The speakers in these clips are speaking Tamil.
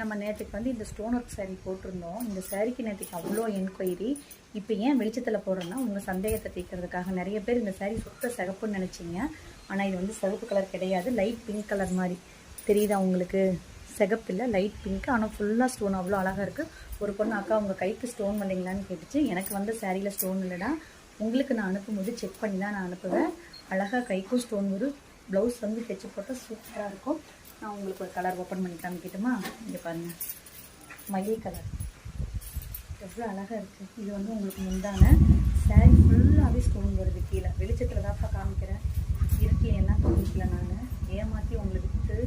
நம்ம நேற்றுக்கு வந்து இந்த ஸ்டோன் ஒர்க் சாரீ போட்டிருந்தோம். இந்த சாரீக்கு நேற்றுக்கு அவ்வளோ என்கொயரி. இப்போ ஏன் வெளிச்சத்தில் போடுறேன்னா உங்கள் சந்தேகத்தை தீர்க்கிறதுக்காக. நிறைய பேர் இந்த சாரீ சுத்த சிகப்புன்னு நினச்சிங்க. ஆனால் இது வந்து சிகப்பு கலர் கிடையாது, லைட் பிங்க் கலர் மாதிரி தெரியுதா உங்களுக்கு? சிகப்பு இல்லை, லைட் பிங்க். ஆனால் ஃபுல்லாக ஸ்டோன் அவ்வளோ அழகாக இருக்குது. ஒரு பொண்ணு அக்கா உங்கள் கைக்கு ஸ்டோன் வந்தீங்களான்னு கேட்டுச்சு. எனக்கு வந்து சாரியில் ஸ்டோன் இல்லைடா, உங்களுக்கு நான் அனுப்பும்போது செக் பண்ணி தான் நான் அனுப்புவேன். அழகாக கைக்கும் ஸ்டோன் வரும். ப்ளவுஸ் வந்து தைச்சு போட்டால் சூப்பராக இருக்கும். நான் உங்களுக்கு ஒரு கலர் ஓப்பன் பண்ணி காமிக்கிட்டுமா? இங்கே பாருங்கள், மயில் கலர் எவ்வளோ அழகாக இருக்குது. இது வந்து உங்களுக்கு முந்தான சாரீ ஃபுல்லாகவே ஸ்டோன் வருது. கீழே வெளிச்சத்தில் தான்ப்பா காமிக்கிறேன், இருட்டில் என்ன காமிக்கல. நான் ஏமாற்றி உங்களுக்கு விற்று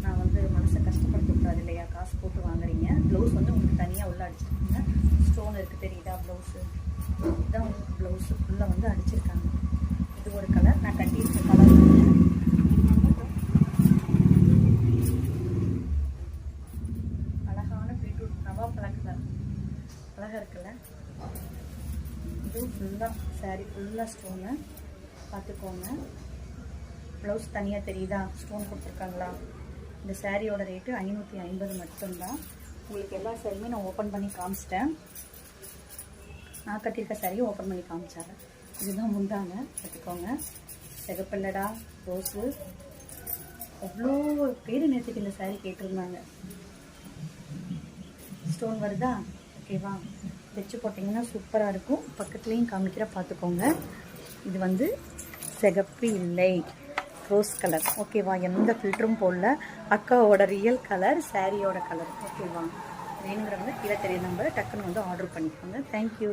நான் வந்து மனசை கஷ்டப்படுத்தக்கூடாது இல்லையா? காசு போட்டு வாங்குறீங்க. ப்ளவுஸ் வந்து உங்களுக்கு தனியாக உள்ளே அடிச்சிருக்காங்க. ஸ்டோன் இருக்குது தெரியுதா? ப்ளவுஸு இதுதான் உங்களுக்கு ப்ளவுஸு ஃபுல்லாக வந்து அடிச்சிருக்காங்க. இது ஒரு கலர், நான் கட்டியிருக்க கலர் அழகான பீட்ரூட் நவா பழக்க கலர் அழகாக இருக்குல்ல? இதுவும் ஃபுல்லாக சாரீ ஃபுல்லாக ஸ்டோனு பார்த்துக்கோங்க. ப்ளவுஸ் தனியாக தெரியுதா? ஸ்டோன் கொடுத்துருக்காங்களா? இந்த சாரியோட ரேட்டு 550 மட்டும்தான். உங்களுக்கு எல்லா சாரியுமே நான் ஓப்பன் பண்ணி காமிச்சிட்டேன். நான் கட்டியிருக்க சாரியும் ஓப்பன் பண்ணி காமிச்சாரேன். இதுதான் முந்தாங்க, பார்த்துக்கோங்க. சிகப்பல்லடா ரோஸு. எவ்வளோ பேர் நேற்றுக்கு இந்த சாரீ கேட்டிருந்தாங்க. ஸ்டோன் வருதா? ஓகேவா? தைச்சு போட்டிங்கன்னா சூப்பராக இருக்கும். பக்கத்துலேயும் காமிக்கிற பார்த்துக்கோங்க. இது வந்து சிகப்பு இல்லை, ரோஸ் கலர். ஓகேவா? எந்த ஃபில்டரும் போடல. அக்காவோட ரியல் கலர், சாரியோட கலர். ஓகேவா? வேணுங்கிறவங்க கீழே தெரிய நம்பர் டக்குன்னு வந்து ஆர்டர் பண்ணிக்கோங்க. தேங்க்யூ.